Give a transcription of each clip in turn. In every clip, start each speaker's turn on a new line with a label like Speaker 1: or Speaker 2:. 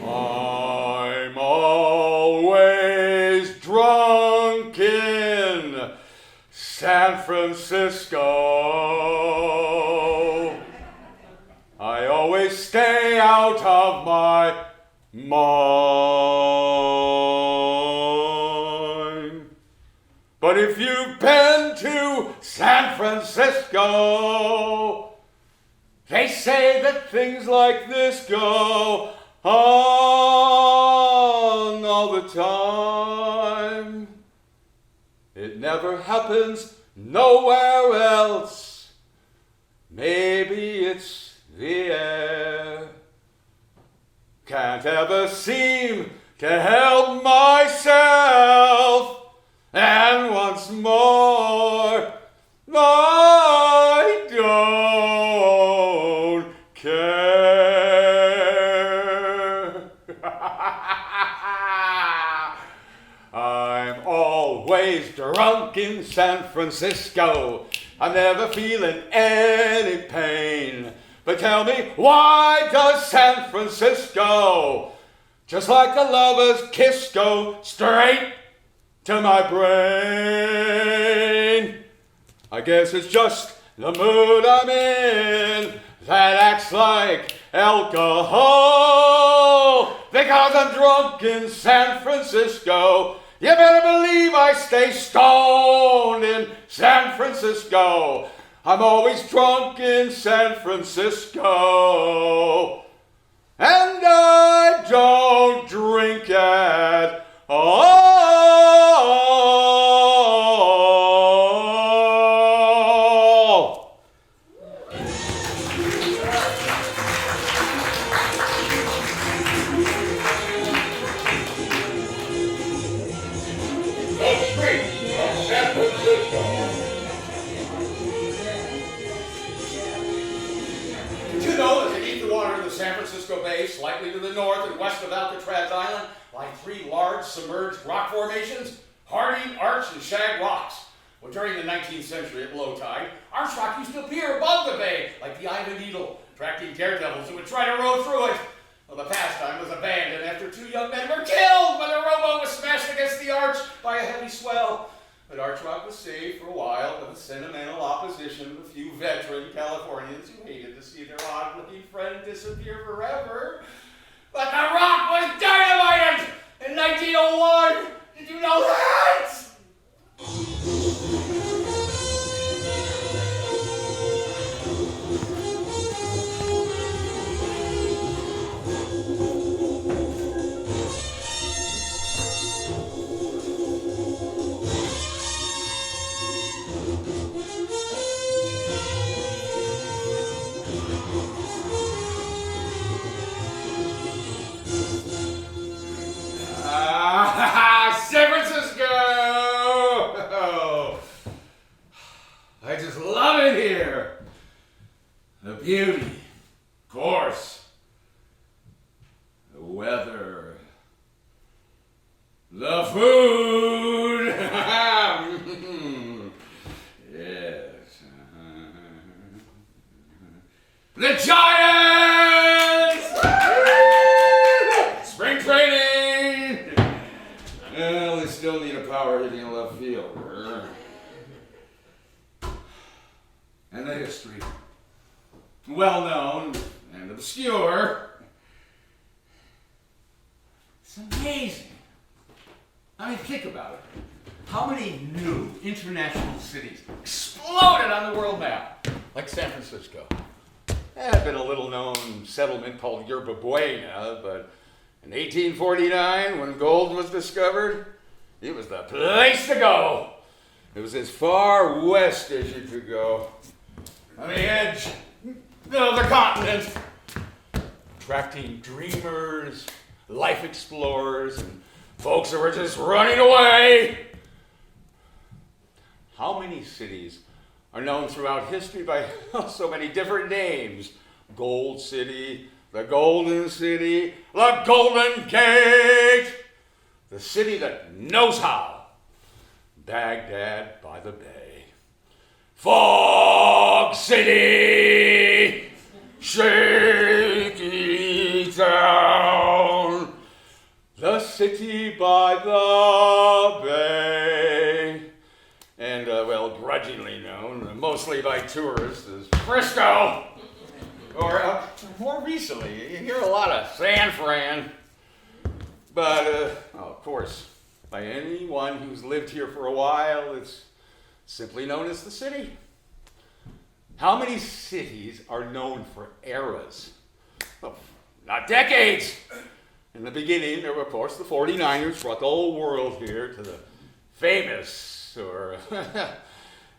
Speaker 1: I'm always drunk in San Francisco. I always stay out of my mind. But if you've been to San Francisco, they say that things like this go on all the time. It never happens nowhere else. Maybe it's the air. Can't ever seem to help myself. And once more, I don't care. I'm always drunk in San Francisco. I'm never feeling any pain. But tell me, why does San Francisco, just like a lover's kiss, go straight to my brain? I guess it's just the mood I'm in that acts like alcohol. Because I'm drunk in San Francisco, you better believe I stay stoned in San Francisco. I'm always drunk in San Francisco. And I don't drink at all.
Speaker 2: San Francisco.
Speaker 3: Did you know that beneath the water of the San Francisco Bay, slightly to the north and west of Alcatraz Island, lie three large submerged rock formations? Harding, Arch, and Shag Rocks. Well, during the 19th century at low tide, Arch Rock used to appear above the bay like the eye of a needle, attracting daredevils who would try to row through it. Well, the pastime was abandoned after two young men were killed when the rowboat was smashed against the arch by a heavy swell. But Arch Rock was saved for a while by the sentimental opposition of a few veteran Californians who hated to see their odd-looking friend disappear forever. But the rock was dynamited in 1901! Did you know that? San Francisco! I just love it here. The beauty, of course. The weather. The food. Yes. The Giants! Spring training! Well, they still need a power hitting in left field. And the history. Well known and obscure. It's amazing. I mean, think about it. How many new international cities exploded on the world map? Like San Francisco. There had been a little known settlement called Yerba Buena, but in 1849, when gold was discovered, it was the place to go. It was as far west as you could go. On the edge of the continent. Attracting dreamers, life explorers, and folks who were just running away. How many cities are known throughout history by so many different names? Gold City, the Golden City, the Golden Gate, the city that knows how.
Speaker 1: Baghdad by the Bay. Fog City, shaky town, the city by the bay, and, grudgingly known, mostly by tourists, as Frisco. Or, more recently, you hear a lot of San Fran, but, of course, by anyone who's lived here for a while, it's simply known as the city. How many cities are known for eras? Well, not decades. In the beginning, there were, of course, the 49ers brought the whole world here to the famous or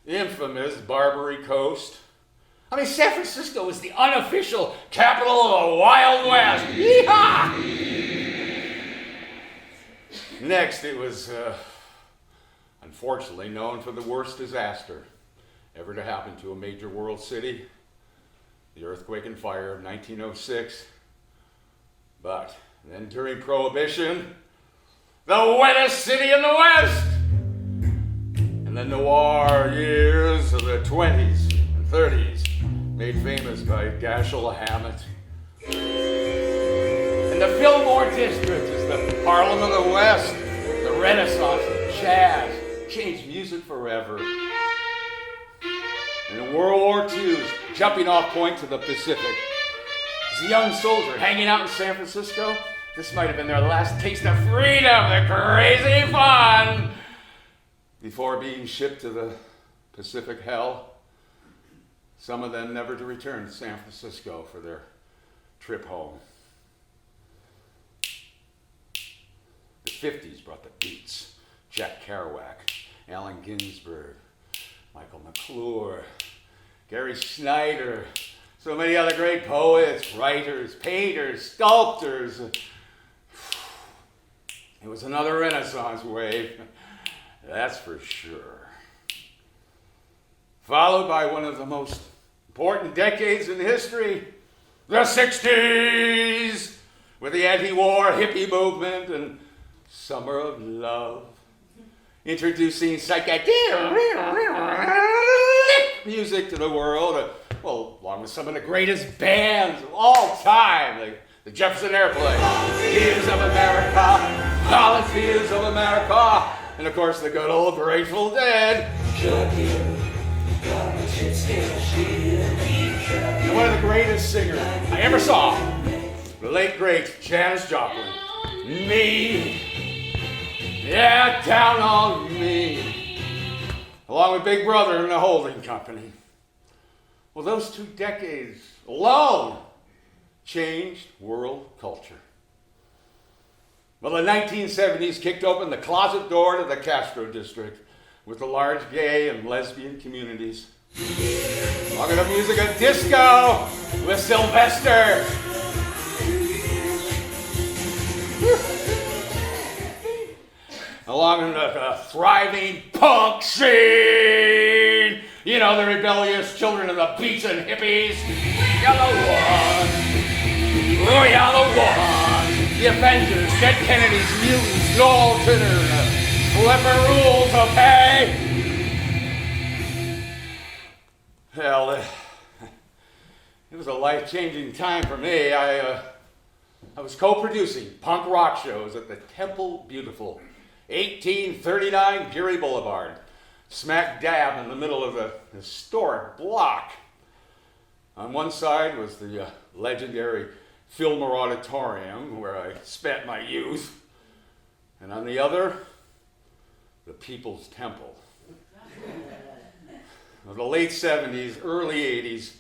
Speaker 1: infamous Barbary Coast. I mean, San Francisco was the unofficial capital of the Wild West. Yeehaw! Next, it was, unfortunately, known for the worst disaster ever to happen to a major world city, the earthquake and fire of 1906. But then during Prohibition, the wettest city in the West, and the noir years of the 20s and 30s, made famous by Dashiell Hammett. And the Fillmore District is the Harlem of the West, the Renaissance of jazz, changed music forever. And in World War II's jumping off point to the Pacific, as a young soldier hanging out in San Francisco, this might have been their last taste of freedom, the crazy fun, before being shipped to the Pacific hell. Some of them never to return to San Francisco for their trip home. The 50s brought the beats. Jack Kerouac, Allen Ginsberg, Michael McClure, Gary Snyder, so many other great poets, writers, painters, sculptors. It was another Renaissance wave, that's for sure. Followed by one of the most important decades in history, the 60s, with the anti-war hippie movement and Summer of Love, introducing psychedelic music to the world, along with some of the greatest bands of all time, like the Jefferson Airplane, Tears of America, Volunteers of America, and of course the good old Grateful Dead. And one of the greatest singers I ever saw, the late great Janis Joplin. Me, yeah, down on me, along with Big Brother and the Holding Company. Well, those 2 decades alone changed world culture. Well, the 1970s kicked open the closet door to the Castro District with the large gay and lesbian communities. Along with the music of disco with Sylvester. Along with the thriving punk scene. You know, the rebellious children of the beats and hippies. We are the ones. We are the ones. The Avengers, Dead Kennedys, Mutants, Noel Turner, Flipper Rules, okay? Well, it was a life-changing time for me. I was co-producing punk rock shows at the Temple Beautiful, 1839 Geary Boulevard, smack dab in the middle of the historic block. On one side was the legendary Fillmore Auditorium, where I spent my youth, and on the other, the People's Temple. The late 70s, early 80s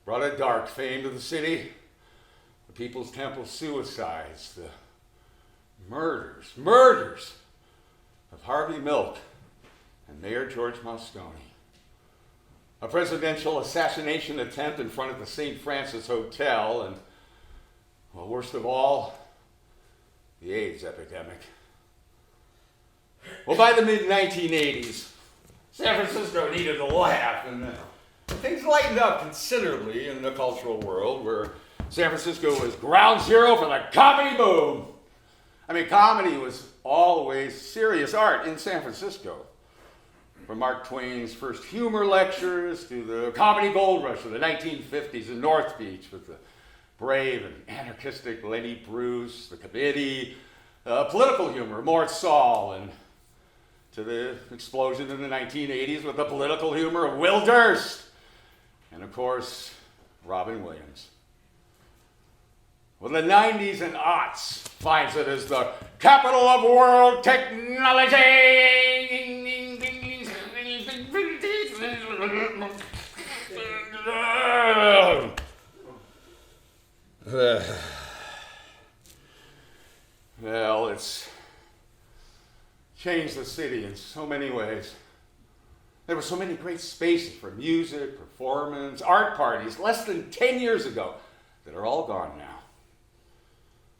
Speaker 1: brought a dark fame to the city. The People's Temple suicides, the murders of Harvey Milk and Mayor George Moscone. A presidential assassination attempt in front of the St. Francis Hotel, and, well, worst of all, the AIDS epidemic. Well, by the mid-1980s, San Francisco needed a laugh, and things lightened up considerably in the cultural world, where San Francisco was ground zero for the comedy boom. I mean, comedy was always serious art in San Francisco. From Mark Twain's first humor lectures to the comedy gold rush of the 1950s in North Beach with the brave and anarchistic Lenny Bruce, the committee, political humor, Mort Saul, and to the explosion in the 1980s with the political humor of Will Durst, and of course, Robin Williams. Well, the 90s and aughts finds it as the capital of world technology. Well, it's changed the city in so many ways. There were so many great spaces for music, performance, art parties less than 10 years ago that are all gone now.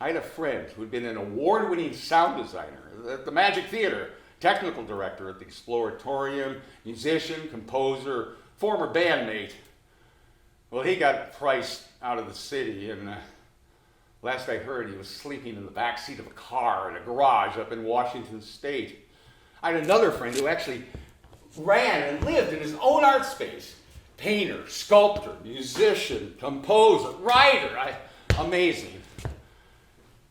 Speaker 1: I had a friend who had been an award-winning sound designer at the Magic Theater, technical director at the Exploratorium, musician, composer, former bandmate. Well, he got priced out of the city, and last I heard, he was sleeping in the back seat of a car in a garage up in Washington State. I had another friend who actually ran and lived in his own art space. Painter, sculptor, musician, composer, writer. Amazing.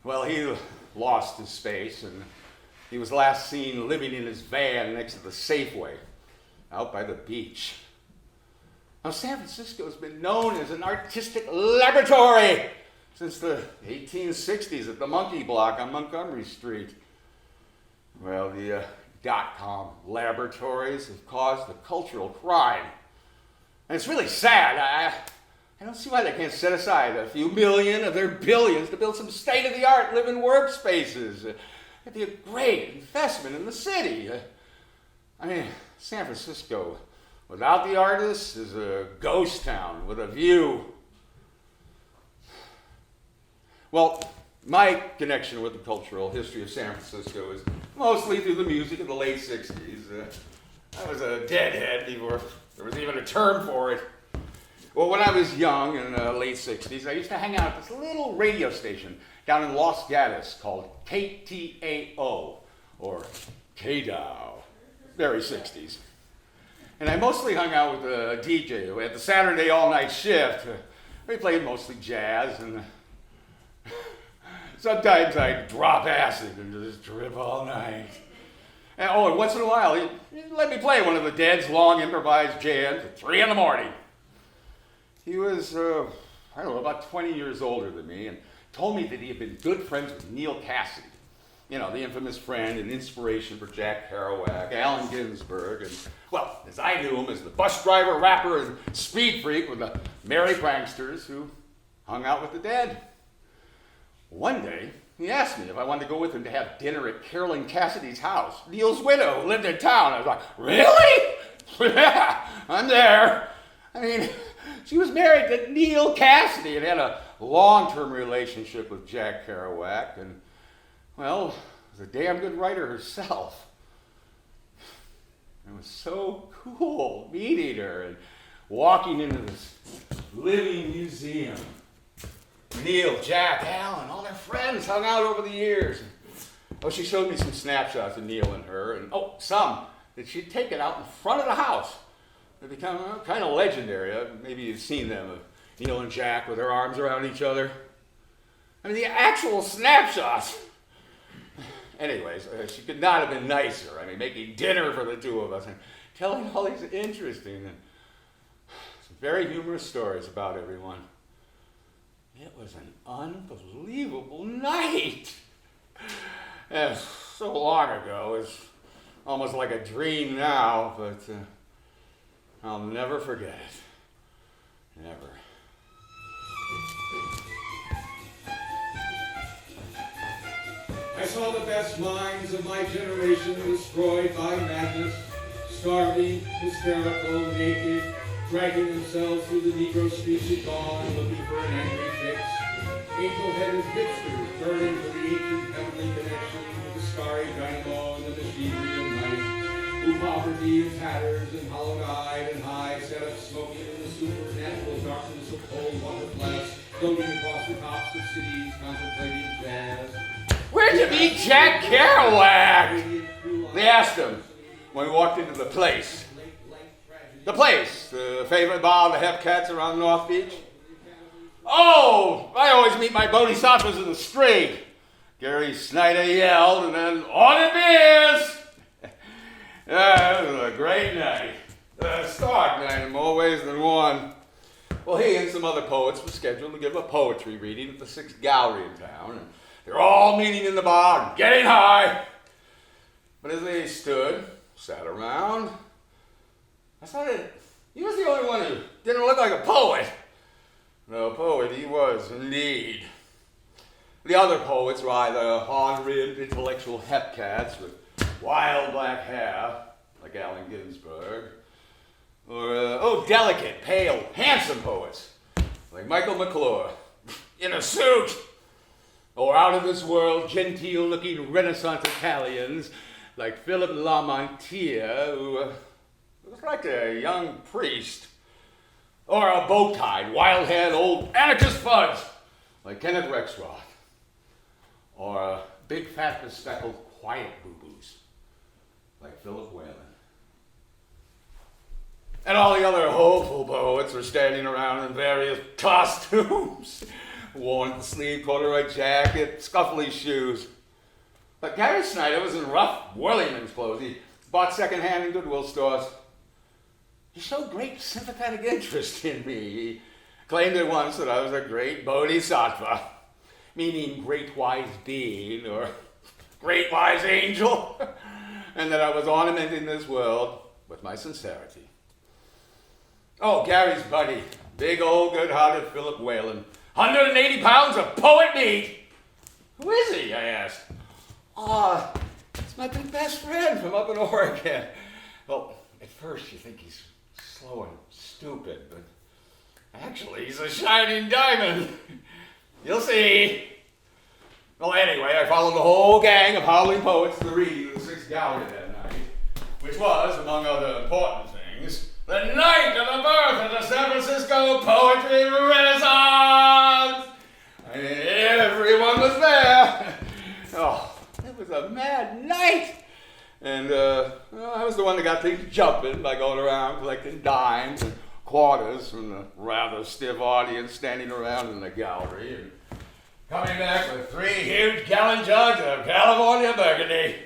Speaker 1: Well, he lost his space, and he was last seen living in his van next to the Safeway out by the beach. Now, San Francisco has been known as an artistic laboratory since the 1860s at the Monkey Block on Montgomery Street. Well, the dot-com laboratories have caused a cultural crime. And it's really sad. I don't see why they can't set aside a few million of their billions to build some state-of-the-art living workspaces. It'd be a great investment in the city. I mean, San Francisco, without the artists, is a ghost town with a view. Well, my connection with the cultural history of San Francisco is mostly through the music of the late 60s. I was a deadhead before there was even a term for it. Well, when I was young in the late 60s, I used to hang out at this little radio station down in Los Gatos called KTAO, or KDOW, very 60s. And I mostly hung out with a DJ who had the Saturday all-night shift. We played mostly jazz, and sometimes I'd drop acid and just drip all night. And once in a while, he'd let me play one of the Dead's long improvised jams at 3 in the morning. He was, I don't know, about 20 years older than me, and told me that he had been good friends with Neil Cassidy. You know, the infamous friend and inspiration for Jack Kerouac, Allen Ginsberg, and, well, as I knew him as the bus driver, rapper, and speed freak with the merry pranksters who hung out with the Dead. One day, he asked me if I wanted to go with him to have dinner at Carolyn Cassidy's house, Neil's widow who lived in town. I was like, really? Yeah, I'm there. I mean, she was married to Neil Cassidy and had a long-term relationship with Jack Kerouac, and, well, was a damn good writer herself. It was so cool meeting her and walking into this living museum. Neil, Jack, Alan, all their friends hung out over the years. Oh, she showed me some snapshots of Neil and her, and some that she'd taken out in front of the house. They become kind of legendary. Maybe you've seen them, of Neil and Jack with their arms around each other. I mean, the actual snapshots. Anyways, she could not have been nicer. I mean, making dinner for the two of us and telling all these interesting and some very humorous stories about everyone. It was an unbelievable night. And so long ago, it's almost like a dream now, but I'll never forget it. Never.
Speaker 4: I saw the best minds of my generation destroyed by madness, starving, hysterical, naked, dragging themselves through the Negro streets at dawn, looking for an angry fix. Angel-headed hipsters burning for the ancient heavenly connection with the starry dynamo and the machinery of night, who poverty and tatters and hollow-eyed and high set up smoking in the supernatural darkness of cold water flats, floating across the tops of cities, contemplating jazz.
Speaker 1: Where'd you meet Jack Kerouac? They asked him. when we walked into the place. The place, the favorite bar of the hep cats around North Beach. Oh, I always meet my bodhisattvas in the street. Gary Snyder yelled, and then on it beers! Yeah, it was a great night. A stark night in more ways than one. Well, he and some other poets were scheduled to give a poetry reading at the 6th Gallery in town, and they're all meeting in the bar and getting high. But as they sat around, I thought he was the only one who didn't look like a poet. No poet he was, indeed. The other poets were either hard-ribbed intellectual hepcats with wild black hair, like Allen Ginsberg, or, delicate, pale, handsome poets, like Michael McClure, in a suit, or out-of-this-world, genteel-looking Renaissance Italians, like Philip Lamontier, who was like a young priest, or a bow-tied, wild-haired old anarchist fudge, like Kenneth Rexroth, or big, fat, bespectacled, quiet boo-boos, like Philip Whalen. And all the other hopeful poets were standing around in various costumes, worn sleeve corduroy jacket, scuffly shoes. But Gary Snyder was in rough whirlingman's clothes. He bought secondhand in Goodwill stores. He showed great sympathetic interest in me. He claimed at once that I was a great bodhisattva, meaning great wise being or great wise angel, and that I was ornamenting this world with my sincerity. Oh, Gary's buddy, big old good-hearted Philip Whalen, 180 pounds of poet meat. Who is he? I asked. It's my big best friend from up in Oregon. Well, at first you think he's slow and stupid, but actually he's a shining diamond. You'll see. Well, anyway, I followed the whole gang of howling poets to the reading of the 6th Gallery that night, which was, among other important things, the night of the birth of the San Francisco Poetry Renaissance! I mean, everyone was there. Oh, it was a mad night. And I was the one that got things jumping by going around collecting dimes and quarters from the rather stiff audience standing around in the gallery, and coming back with 3 huge gallon jugs of California Burgundy.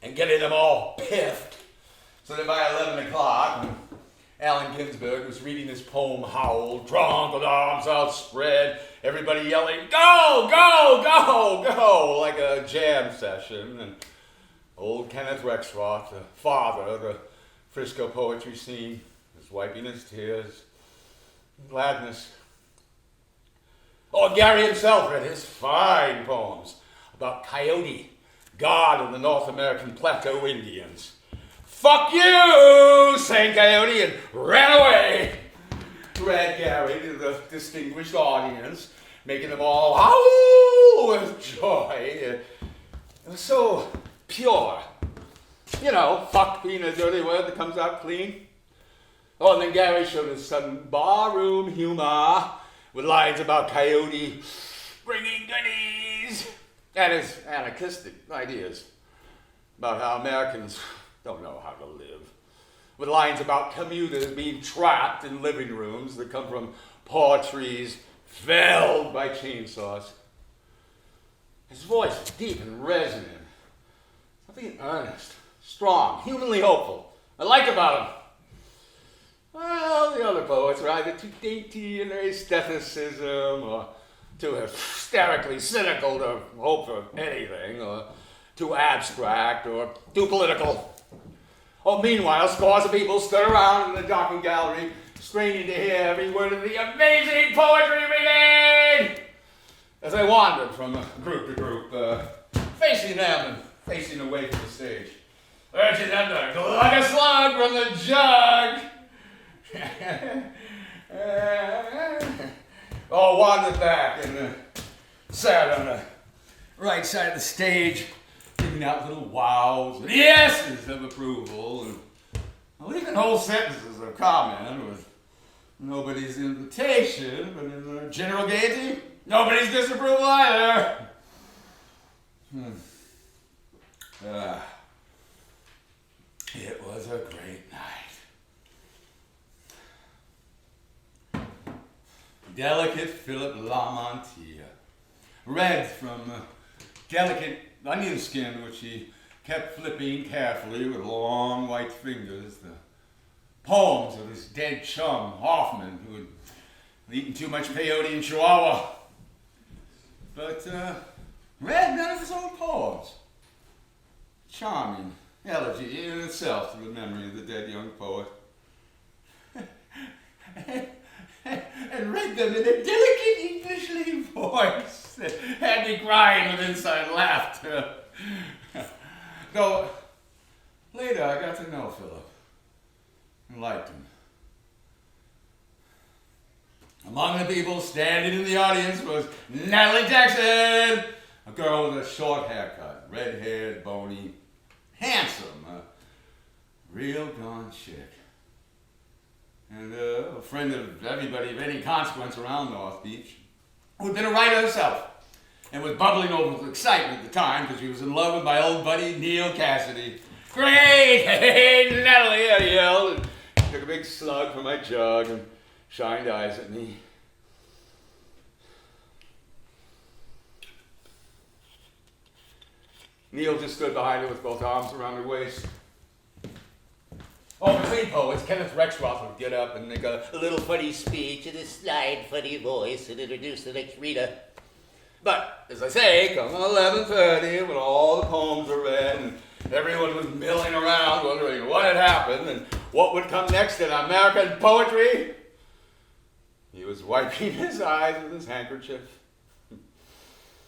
Speaker 1: And getting them all piffed, so that by 11 o'clock, when Allen Ginsberg was reading his poem Howl, drunk with arms outspread, everybody yelling, "Go, go, go, go," like a jam session, and old Kenneth Rexroth, the father of the Frisco poetry scene, was wiping his tears in gladness. Oh, Gary himself read his fine poems about Coyote, god of the North American Plateau Indians. "Fuck you," sang Coyote, and ran away. Read Gary to the distinguished audience, making them all howl with joy. It was so pure. You know, fuck being a dirty word that comes out clean. Oh, and then Gary showed his sudden barroom humor with lines about Coyote bringing goodies, and his anarchistic ideas about how Americans don't know how to live, with lines about commuters being trapped in living rooms that come from paw trees felled by chainsaws. His voice was deep and resonant, something earnest, strong, humanly hopeful. I liked about him. Well, the other poets were either too dainty in their aestheticism, or too hysterically cynical to hope for anything, or too abstract, or too political. Oh, meanwhile, scores of people stood around in the darkened gallery, straining to hear every word of the amazing poetry reading! As I wandered from group to group, facing them and facing away from the stage, urging them to glug a slug from the jug. Oh, wandered back and sat on the right side of the stage, giving out little wows and yeses of approval, and even whole sentences of comment with nobody's invitation, but in the general gaiety, Nobody's disapproval either. It was a great night. Delicate Philip Lamontia read from a delicate onion skin which he kept flipping carefully with long white fingers, the poems of his dead chum, Hoffman, who had eaten too much peyote in Chihuahua. But read none of his own poems. Charming elegy in itself to the memory of the dead young poet. And read them in a delicate English voice that had me crying with inside laughter. Though later I got to know Philip and liked him. Among the people standing in the audience was Natalie Jackson, a girl with a short haircut, red-haired, bony, handsome, a real gone chick. And a friend of everybody of any consequence around North Beach, who had been a writer herself, and was bubbling over with excitement at the time because she was in love with my old buddy Neil Cassidy. Great! Hey, Natalie, I yelled, and took a big slug from my jug and shined eyes at me. Neil just stood behind her with both arms around her waist. Oh, between poets, Kenneth Rexroth would get up and make a little funny speech in his snide, funny voice and introduce the next reader. But, as I say, come 11:30, when all the poems were read and everyone was milling around wondering what had happened and what would come next in American poetry, he was wiping his eyes with his handkerchief.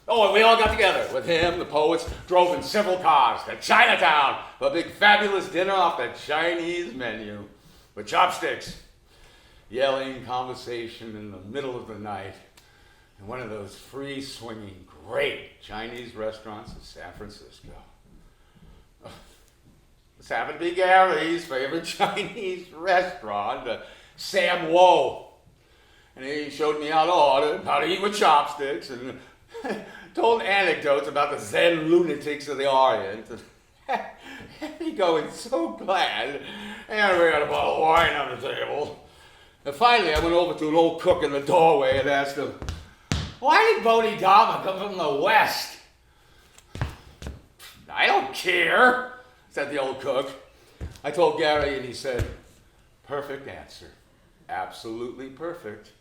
Speaker 1: Oh, and we all got together with him. The poets drove in several cars to Chinatown for a big fabulous dinner off the Chinese menu with chopsticks, yelling conversation in the middle of the night in one of those free-swinging, great Chinese restaurants in San Francisco. This happened to be Gary's favorite Chinese restaurant, Sam Wo. And he showed me how to order, how to eat with chopsticks, and told anecdotes about the Zen lunatics of the Orient. And me going so glad, and we got a bottle of wine on the table. And finally, I went over to an old cook in the doorway and asked him, "Why did Bodhidharma come from the West?" "I don't care," said the old cook. I told Gary, and he said, "Perfect answer. Absolutely perfect.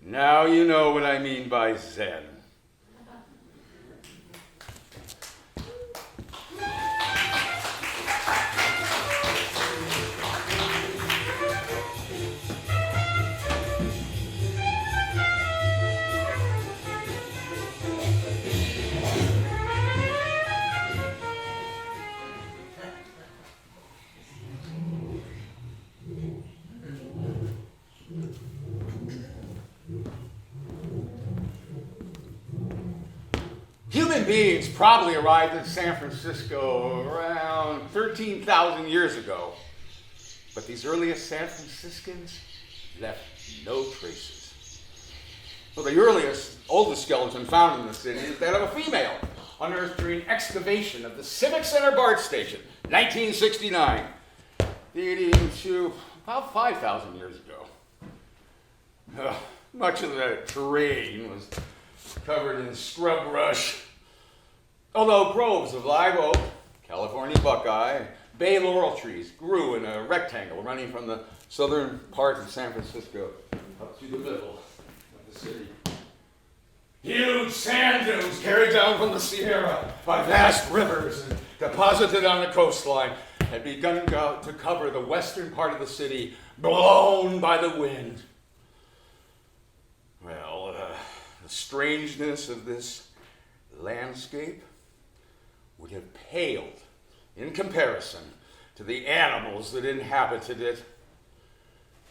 Speaker 1: Now you know what I mean by Zen." Human beings probably arrived in San Francisco around 13,000 years ago. But these earliest San Franciscans left no traces. Well, the oldest skeleton found in the city is that of a female, unearthed during excavation of the Civic Center BART station, 1969, dating to about 5,000 years ago. Much of the terrain was covered in scrub brush, although groves of live oak, California buckeye, and bay laurel trees grew in a rectangle running from the southern part of San Francisco up through the middle of the city. Huge sand dunes carried down from the Sierra by vast rivers and deposited on the coastline had begun to cover the western part of the city, blown by the wind. Well, the strangeness of this landscape would have paled in comparison to the animals that inhabited it.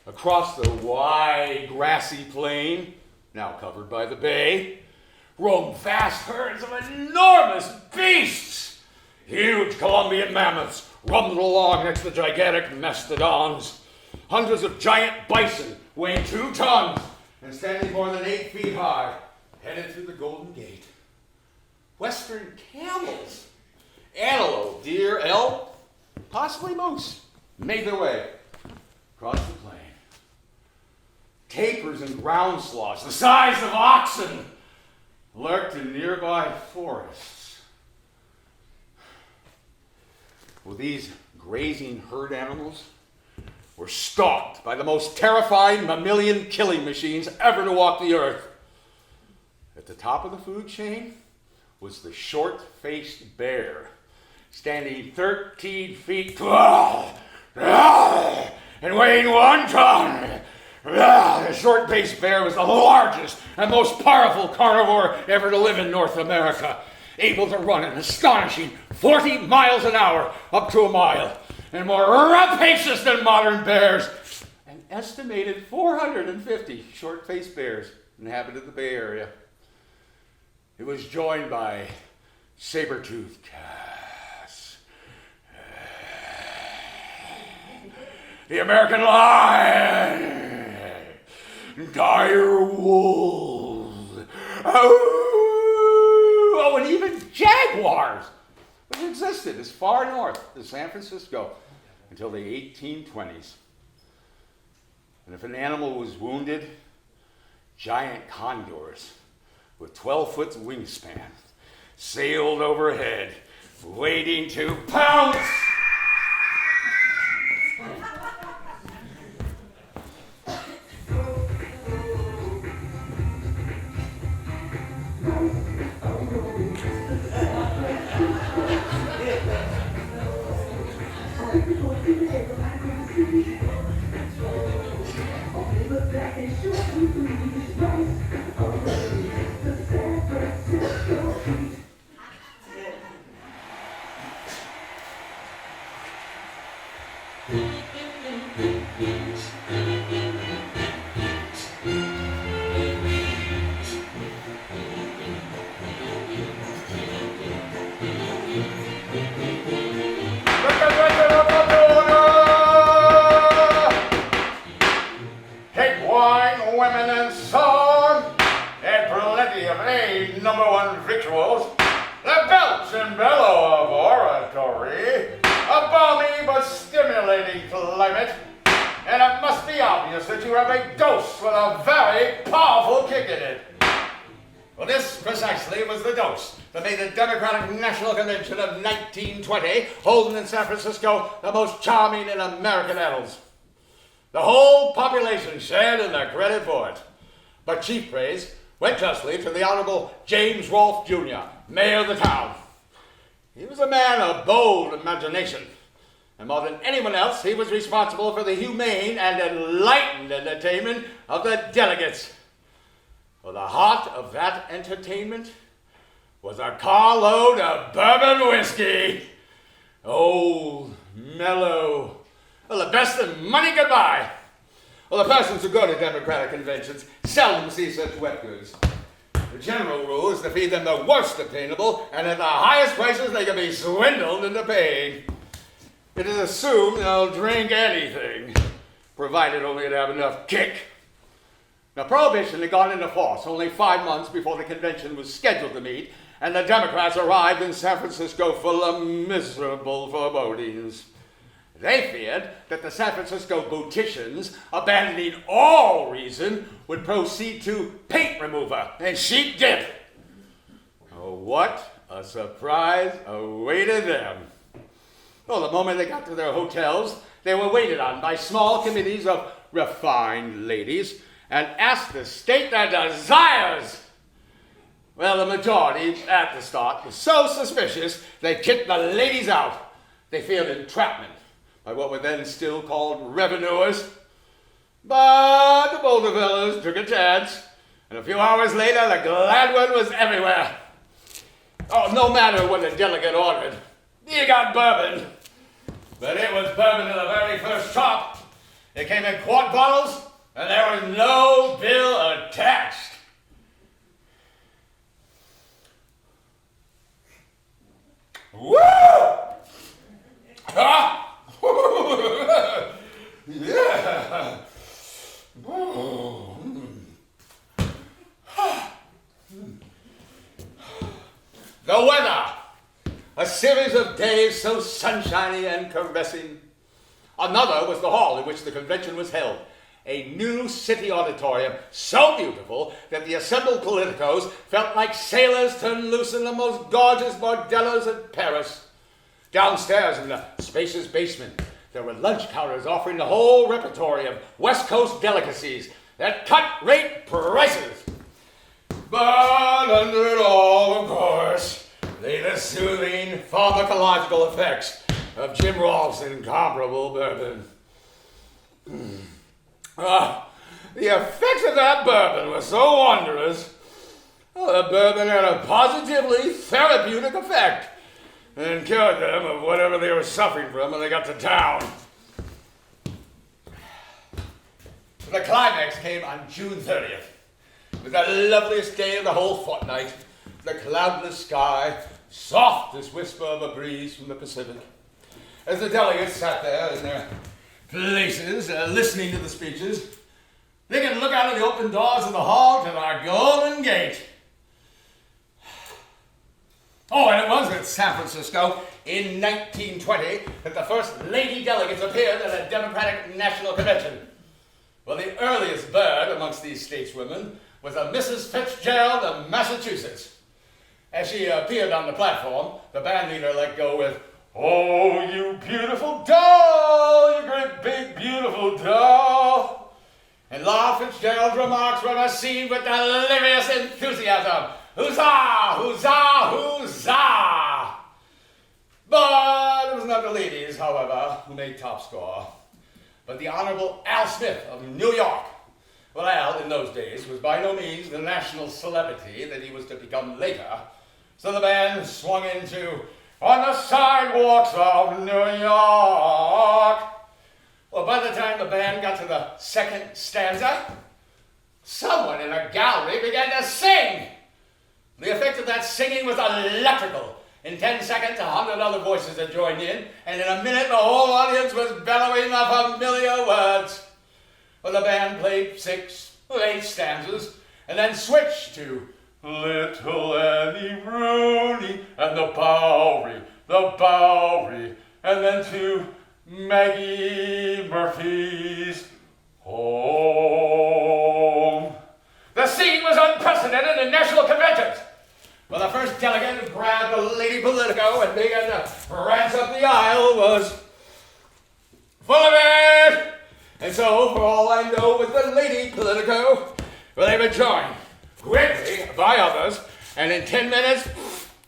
Speaker 1: Across the wide, grassy plain, now covered by the bay, roamed vast herds of enormous beasts. Huge Colombian mammoths rumbled along next to gigantic mastodons. Hundreds of giant bison weighing 2 tons and standing more than 8 feet high
Speaker 3: headed through the Golden Gate. Western camels, antelope, deer, elk, possibly moose made their way across the plain. Tapirs and ground sloths, the size of oxen, lurked in nearby forests. Well, these grazing herd animals were stalked by the most terrifying mammalian killing machines ever to walk the earth. At the top of the food chain was the short-faced bear, standing 13 feet tall and weighing 1 ton. The short-faced bear was the largest and most powerful carnivore ever to live in North America, able to run an astonishing 40 miles an hour up to a mile, and more rapacious than modern bears. An estimated 450 short-faced bears inhabited the Bay Area. It was joined by saber-toothed cats, the American lion, dire wolves, oh, and even jaguars, which existed as far north as San Francisco until the 1820s. And if an animal was wounded, giant condors with 12-foot wingspan sailed overhead, waiting to pounce. Convention of 1920, holding in San Francisco the most charming in American annals. The whole population shared in the credit for it. But chief praise went justly to the Honorable James Rolfe, Jr., mayor of the town. He was a man of bold imagination, and more than anyone else, he was responsible for the humane and enlightened entertainment of the delegates. For the heart of that entertainment was a carload of bourbon whiskey. Old, mellow, well, the best that money could buy. Well, the persons who go to Democratic conventions seldom see such wet goods. The general rule is to feed them the worst obtainable and at the highest prices they can be swindled into paying. It is assumed they'll drink anything, provided only they have enough kick. Now, Prohibition had gone into force only 5 months before the convention was scheduled to meet, and the Democrats arrived in San Francisco full of miserable forebodings. They feared that the San Francisco beauticians, abandoning all reason, would proceed to paint remover and sheep dip. Oh, what a surprise awaited them. Well, the moment they got to their hotels, they were waited on by small committees of refined ladies and asked to state their desires. Well, the majority at the start was so suspicious they kicked the ladies out. They feared entrapment by what were then still called revenuers. But the bolder fellows took a chance, and a few hours later the glad word was everywhere. Oh, no matter what the delegate ordered, you got bourbon. But it was bourbon to the very first drop. It came in quart bottles, and there was no bill attached. Woo! Ah! Yeah!
Speaker 1: The weather. A series of days so sunshiny and caressing. Another was the hall in which the convention was held. A new city auditorium so beautiful that the assembled politicos felt like sailors turned loose in the most gorgeous bordellos in Paris. Downstairs in the spacious basement, there were lunch counters offering the whole repertory of West Coast delicacies at cut-rate prices. But under it all, of course, lay the soothing pharmacological effects of Jim Rolfe's incomparable bourbon. The effects of that bourbon were so wondrous. The bourbon had a positively therapeutic effect and cured them of whatever they were suffering from when they got to town. The climax came on June 30th. It was the loveliest day of the whole fortnight. The cloudless sky, soft as whisper of a breeze from the Pacific. As the delegates sat there in their places, listening to the speeches, they could look out of the open doors of the hall to the Golden Gate. Oh, and it was at San Francisco in 1920 that the first lady delegates appeared at a Democratic National Convention. Well, the earliest bird amongst these stateswomen was a Mrs. Fitzgerald of Massachusetts. As she appeared on the platform, the band leader let go with, "Oh, you beautiful doll, you great big beautiful doll." And La Fitzgerald's remarks were received with delirious enthusiasm. Huzzah, huzzah, huzzah! But it was not the ladies, however, who made top score, but the Honorable Al Smith of New York. Well, Al, in those days, was by no means the national celebrity that he was to become later, so the band swung into "On the Sidewalks of New York." Well, by the time the band got to the second stanza, someone in a gallery began to sing. The effect of that singing was electrical. In 10 seconds, 100 other voices had joined in, and in a minute, the whole audience was bellowing the familiar words. Well, the band played 6 or 8 stanzas, and then switched to "Little Annie Rooney and the Bowery, and then to Maggie Murphy's Home. The scene was unprecedented in national conventions. Well, the first delegate who grabbed a lady politico and began to prance up the aisle was full of it. And so, for all I know, with the lady politico, well, they were joined quickly by others, and in 10 minutes,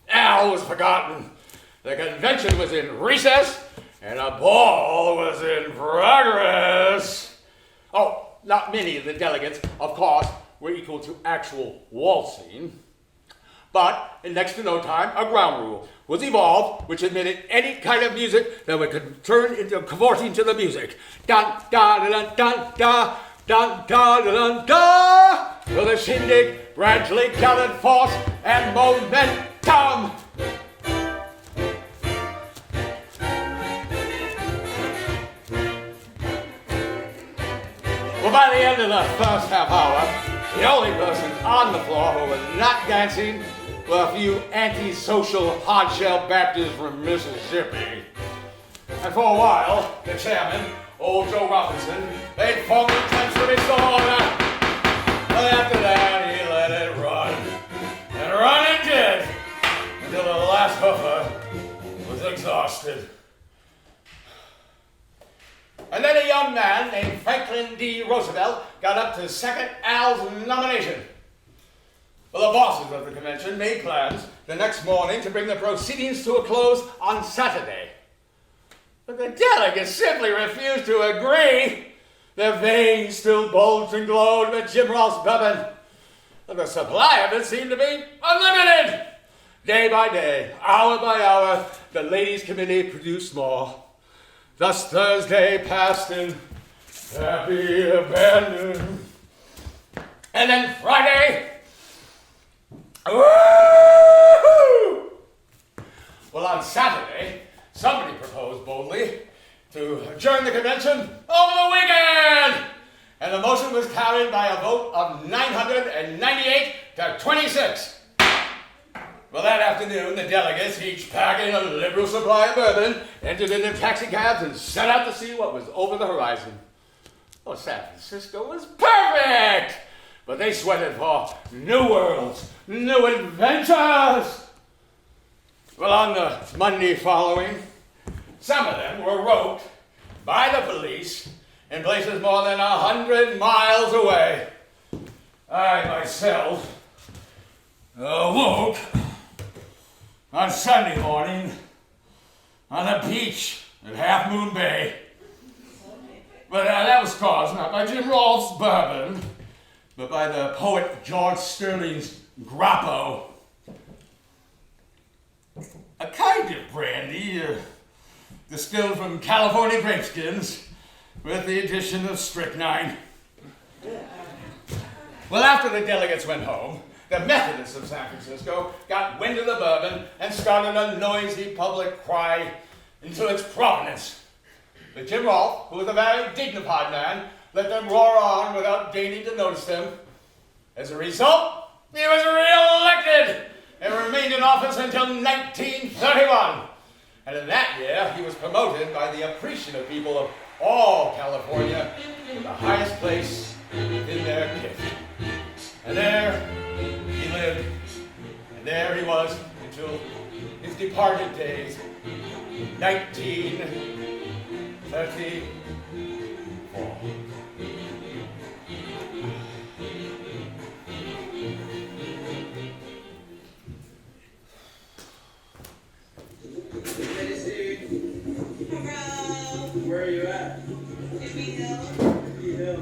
Speaker 1: Al was forgotten. The convention was in recess, and a ball was in progress. Oh, not many of the delegates, of course, were equal to actual waltzing. But in next to no time, a ground rule was evolved which admitted any kind of music that would turn into cavorting to the music. Dun da da dun dun da dun da da dun da. So the shindig gradually gathered force and momentum. Well, by the end of the first half hour, the only person on the floor who was not dancing were a few antisocial hardshell Baptists from Mississippi. And for a while, the chairman, old Joe Robinson, made formal attempts to restore order. But after that, he let it run. And run it did, until the last hoofer was exhausted. And then a young man named Franklin D. Roosevelt got up to second Al's nomination. Well, the bosses of the convention made plans the next morning to bring the proceedings to a close on Saturday. But the delegates simply refused to agree. Their veins still bulged and glowed with Jim Rolfe's bourbon. But the supply of it seemed to be unlimited. Day by day, hour by hour, the ladies' committee produced more. Thus Thursday passed in happy abandon. And then Friday, woo-hoo! Well, on Saturday, somebody proposed boldly to adjourn the convention over the weekend. And the motion was carried by a vote of 998 to 26.
Speaker 3: Well, that afternoon, the delegates, each packing a liberal supply of bourbon, entered into taxicabs and set out to see what was over the horizon. Well, San Francisco was perfect, but they sweated for new worlds, new adventures. Well, on the Monday following, some of them were roped by the police in places more than 100 miles away. I myself awoke on Sunday morning on a beach at Half Moon Bay. But that was caused not by Jim Rolfe's bourbon, but by the poet George Sterling's grappo. A kind of brandy distilled from California grapeskins with the addition of strychnine. Well, after the delegates went home, the Methodists of San Francisco got wind of the bourbon and started a noisy public cry into its provenance. But Jim Rolfe, who was a very dignified man, let them roar on without deigning to notice them. As a result, he was re-elected and remained in office until 1931. And in that year, he was promoted by the appreciative people of all California to the highest place in their gift. And there he lived, and there he was until his departed days, 1934.
Speaker 5: Where are you at? Hippie Hill. Hippie Hill.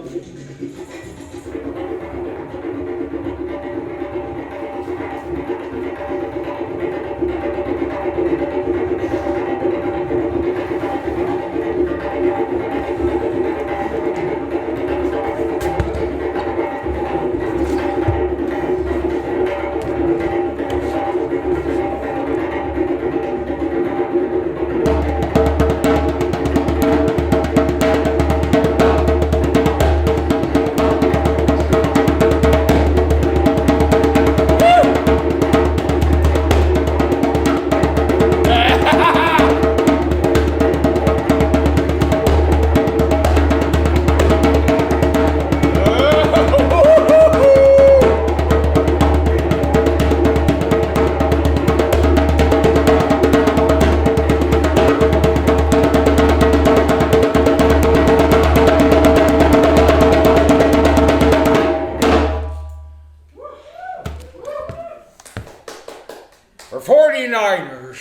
Speaker 3: For 49ers,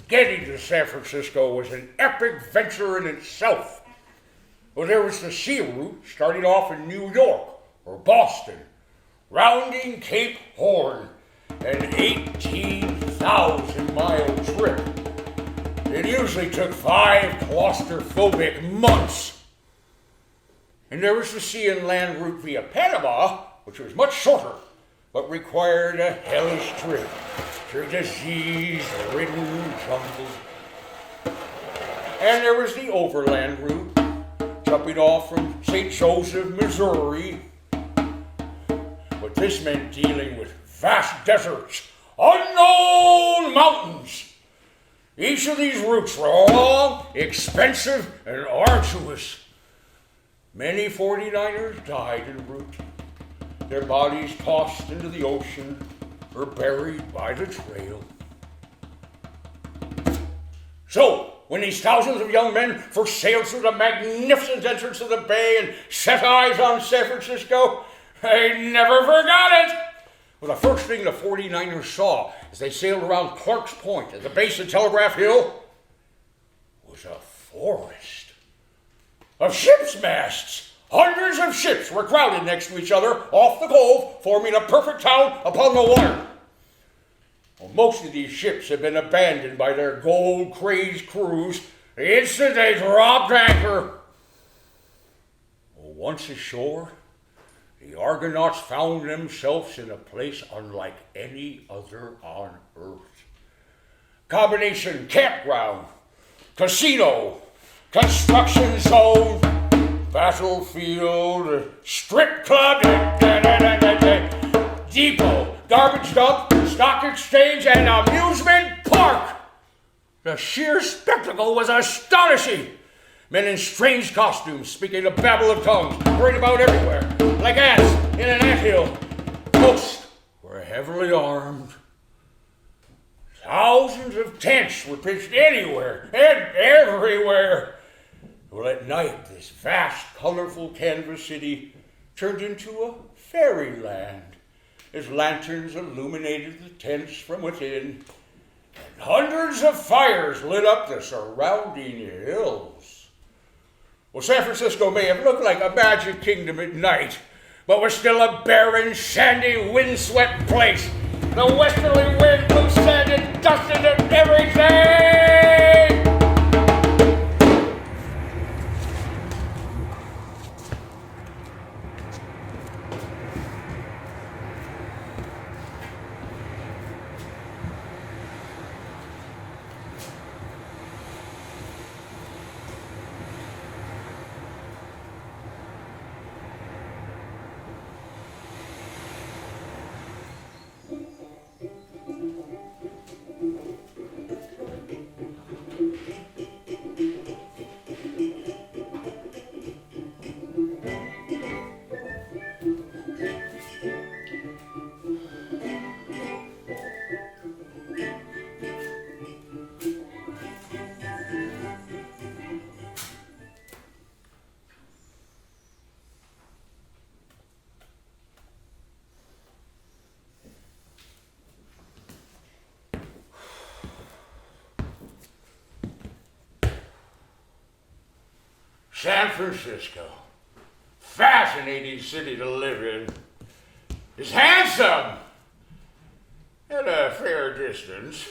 Speaker 3: getting to San Francisco was an epic venture in itself. Well, there was the sea route starting off in New York or Boston, rounding Cape Horn, an 18,000-mile trip. It usually took 5 claustrophobic months. And there was the sea and land route via Panama, which was much shorter, but required a hellish trip through disease-ridden jungles. And there was the overland route, jumping off from St. Joseph, Missouri. But this meant dealing with vast deserts, unknown mountains. Each of these routes were long, expensive, and arduous. Many 49ers died en route, their bodies tossed into the ocean or buried by the trail. So, when these thousands of young men first sailed through the magnificent entrance of the bay and set eyes on San Francisco, they never forgot it. Well, the first thing the 49ers saw as they sailed around Clark's Point at the base of Telegraph Hill was a forest of ship's masts. Hundreds of ships were crowded next to each other off the cove, forming a perfect town upon the water. Well, most of these ships had been abandoned by their gold-crazed crews the instant they dropped anchor. Well, once ashore, the Argonauts found themselves in a place unlike any other on Earth. Combination campground, casino, construction zone, battlefield, strip club, depot, garbage dump, stock exchange and amusement park. The sheer spectacle was astonishing. Men in strange costumes, speaking a babble of tongues, hurried about everywhere, like ants in an anthill. Most were heavily armed. Thousands of tents were pitched anywhere and everywhere. Well, at night, this vast, colorful canvas city turned into a fairyland as lanterns illuminated the tents from within, and hundreds of fires lit up the surrounding hills. Well, San Francisco may have looked like a magic kingdom at night, but was still a barren, sandy, windswept place. The westerly wind blew sand and dust into everything! San Francisco, fascinating city to live in. It's handsome at a fair distance,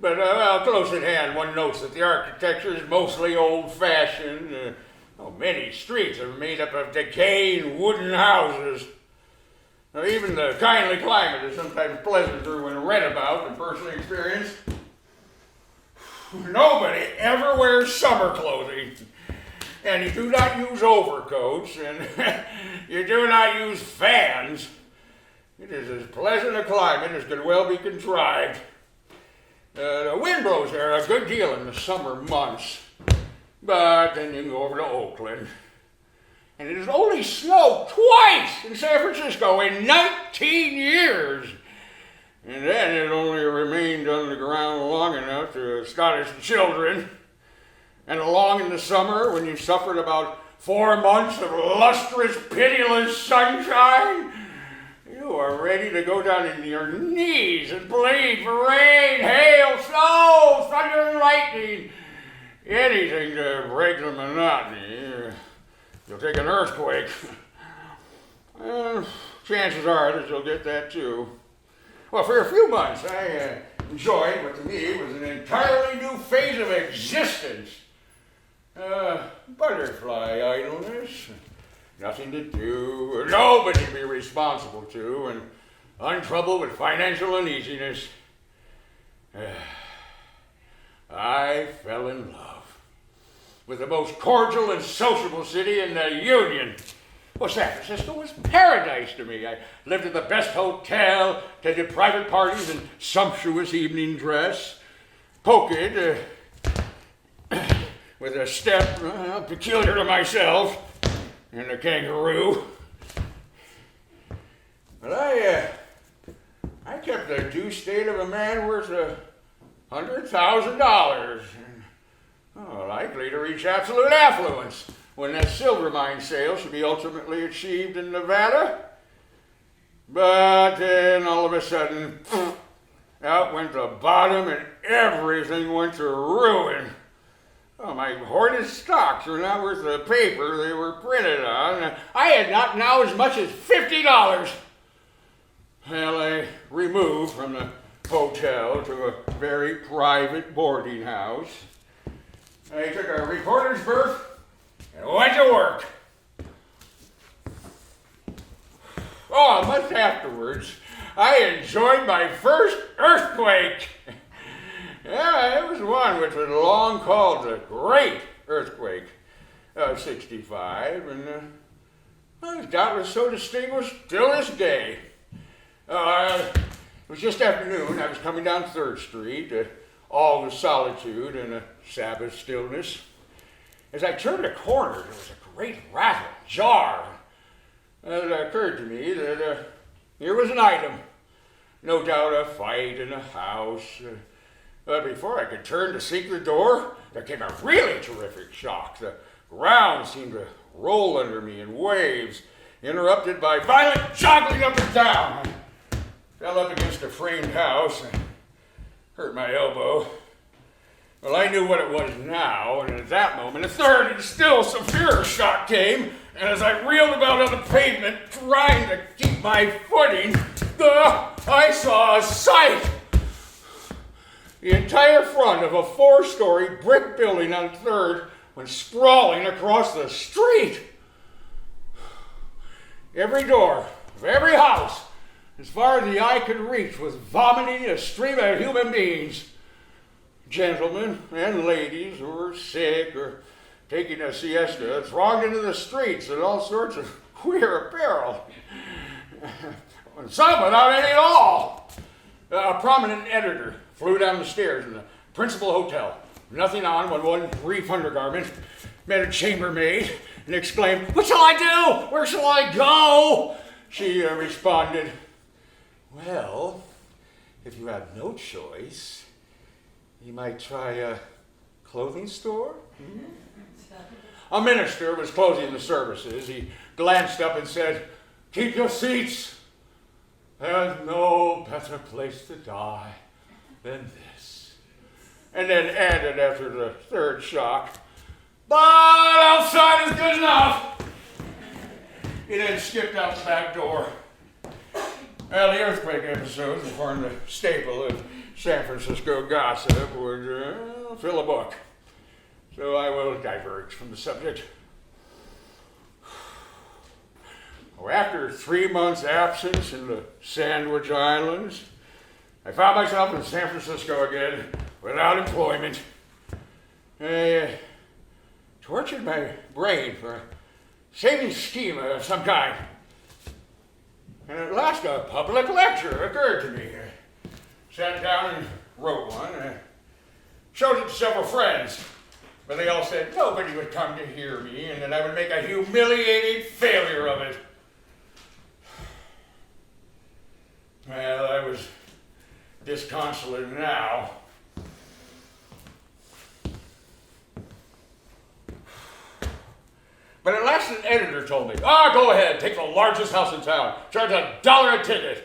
Speaker 3: but close at hand one notes that the architecture is mostly old-fashioned. Many streets are made up of decaying wooden houses. Even the kindly climate is sometimes pleasanter when read about than personally experienced. Nobody ever wears summer clothing. And you do not use overcoats, and you do not use fans. It is as pleasant a climate as could well be contrived. The wind blows there a good deal in the summer months, but then you go over to Oakland, and it has only snowed twice in San Francisco in 19 years. And then it only remained underground long enough to astonish the children. And along in the summer, when you suffered about 4 months of lustrous, pitiless sunshine, you are ready to go down into your knees and plead for rain, hail, snow, thunder, and lightning. Anything to break the monotony. You'll take an earthquake. Chances are that you'll get that too. Well, for a few months, I enjoyed what to me was an entirely new phase of existence. Butterfly idleness, nothing to do, nobody to be responsible to, and untroubled with financial uneasiness. I fell in love with the most cordial and sociable city in the Union. Well, San Francisco was paradise to me. I lived at the best hotel, attended private parties in sumptuous evening dress, polked with a step peculiar to myself, and a kangaroo. But I kept the due state of a man worth $100,000, likely to reach absolute affluence when that silver mine sale should be ultimately achieved in Nevada. But then all of a sudden, out went the bottom and everything went to ruin. My hoarded stocks were not worth the paper they were printed on. I had not now as much as $50. Well, I removed from the hotel to a very private boarding house. I took a reporter's berth and went to work. A month afterwards, I enjoyed my first earthquake. Yeah, it was one which was long called the Great Earthquake of '65, and was doubtless so distinguished till this day. It
Speaker 1: was just afternoon. I was coming down 3rd Street, all the solitude and a Sabbath stillness. As I turned a corner, there was a great rattle, jar. It occurred to me that here was an item. No doubt a fight in a house. But before I could turn to seek the door, there came a really terrific shock. The ground seemed to roll under me in waves, interrupted by violent joggling up and down. I fell up against a framed house and hurt my elbow. Well, I knew what it was now, and at that moment, a third and still severer shock came, and as I reeled about on the pavement, trying to keep my footing, I saw a sight. The entire front of a 4-story brick building on 3rd went sprawling across the street. Every door of every house, as far as the eye could reach, was vomiting a stream of human beings. Gentlemen and ladies who were sick or taking a siesta thronged into the streets in all sorts of queer apparel. And some without any at all. A prominent editor flew down the stairs in the principal hotel, nothing on but one brief undergarment, met a chambermaid and exclaimed, "What shall I do? Where shall I go?" She responded, "Well, if you have no choice, you might try a clothing store." A minister was closing the services. He glanced up and said, "Keep your seats. There's no better place to die than this." And then added after the 3rd shock, "But outside is good enough." He then skipped out the back door. Well, the earthquake episodes that formed the staple of San Francisco gossip would fill a book. So I will diverge from the subject. After 3 months' absence in the Sandwich Islands, I found myself in San Francisco again without employment. I tortured my brain for a saving scheme of some kind. And at last a public lecture occurred to me. I sat down and wrote one. I showed it to several friends, but they all said nobody would come to hear me and that I would make a humiliating failure of it. Well, I was disconsolate now. But at last an editor told me, go ahead, take the largest house in town, charge $1 a ticket.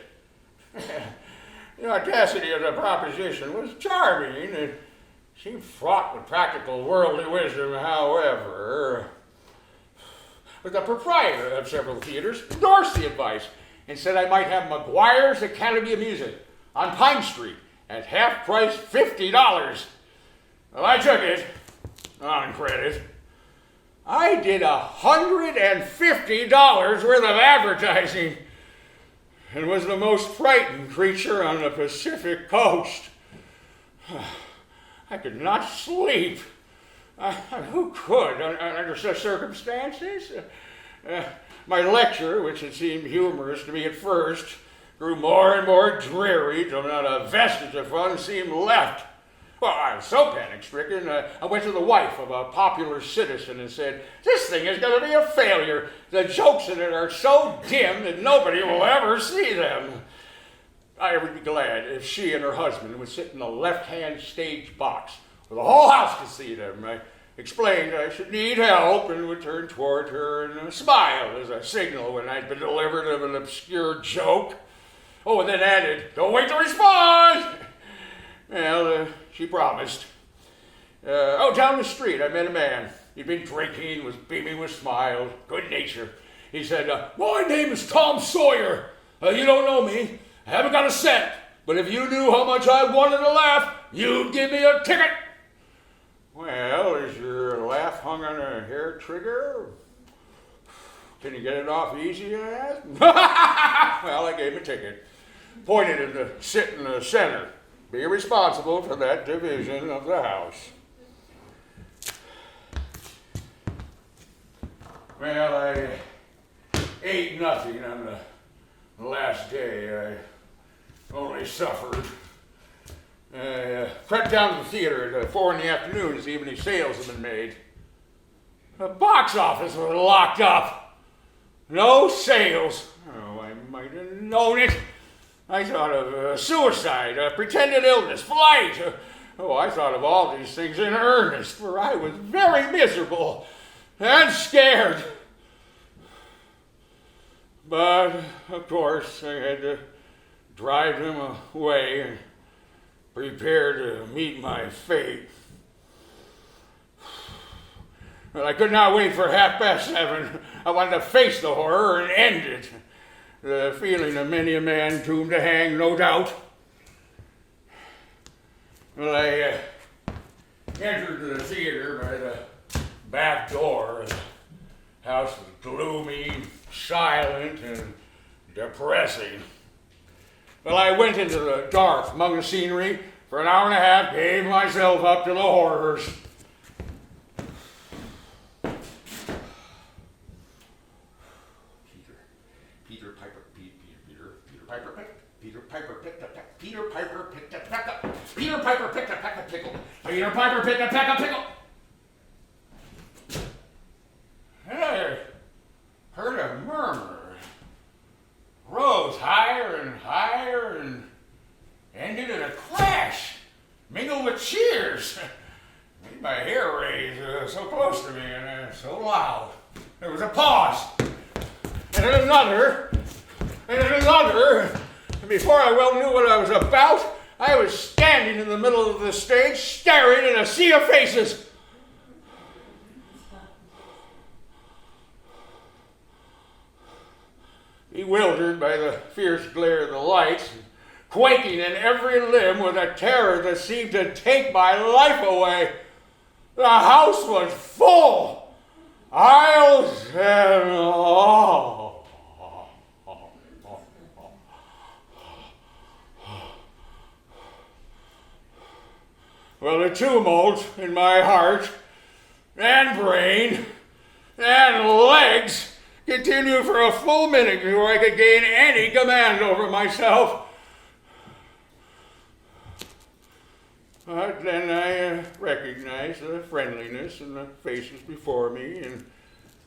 Speaker 1: The audacity of the proposition was charming. It seemed fraught with practical worldly wisdom, however. But the proprietor of several theaters endorsed the advice and said I might have McGuire's Academy of Music on Pine Street at half price $50. Well, I took it on credit. I did $150 worth of advertising and was the most frightened creature on the Pacific coast. I could not sleep. Who could under such circumstances? My lecture, which had seemed humorous to me at first, grew more and more dreary till not a vestige of fun seemed left. Well, I was so panic-stricken, I went to the wife of a popular citizen and said, "This thing is going to be a failure. The jokes in it are so dim that nobody will ever see them." I would be glad if she and her husband would sit in the left-hand stage box where the whole house could see them. I explained I should need help and would turn toward her and smile as a signal when I'd been delivered of an obscure joke. Oh, and then added, "Don't wait to respond." Well, she promised. Down the street, I met a man. He'd been drinking, was beaming with smiles, good nature. He said, "My name is Tom Sawyer. You don't know me. I haven't got a cent, but if you knew how much I wanted to laugh, you'd give me a ticket." Well, is your laugh hung on a hair trigger? Can you get it off easy, I asked? Well, I gave him a ticket. Pointed him to sit in the center. Be responsible for that division of the house. Well, I ate nothing on the last day. I only suffered. I crept down to the theater at 4 in the afternoon to see if any sales had been made. The box office was locked up. No sales. Oh, I might have known it. I thought of suicide, pretended illness, flight. I thought of all these things in earnest, for I was very miserable and scared. But, of course, I had to drive them away and prepare to meet my fate. But I could not wait for 7:30. I wanted to face the horror and end it. The feeling of many a man doomed to hang, no doubt. Well, I entered the theater by the back door. The house was gloomy, silent, and depressing. Well, I went into the dark among the scenery for an hour and a half, gave myself up to the horrors. Peter Piper picked a peck. Peter Piper picked a peck up. Peter Piper picked a peck of pickle. Peter Piper picked a peck of pickle. And I heard a murmur. Rose higher and ended in a crash, mingled with cheers. Made my hair raise so close to me and so loud. There was a pause. And then another. And before I well knew what I was about, I was standing in the middle of the stage, staring at a sea of faces. Bewildered by the fierce glare of the lights, quaking in every limb with a terror that seemed to take my life away. The house was full. Aisles and all. Well, the tumult in my heart and brain and legs continued for a full minute before I could gain any command over myself. But then I recognized the friendliness in the faces before me, and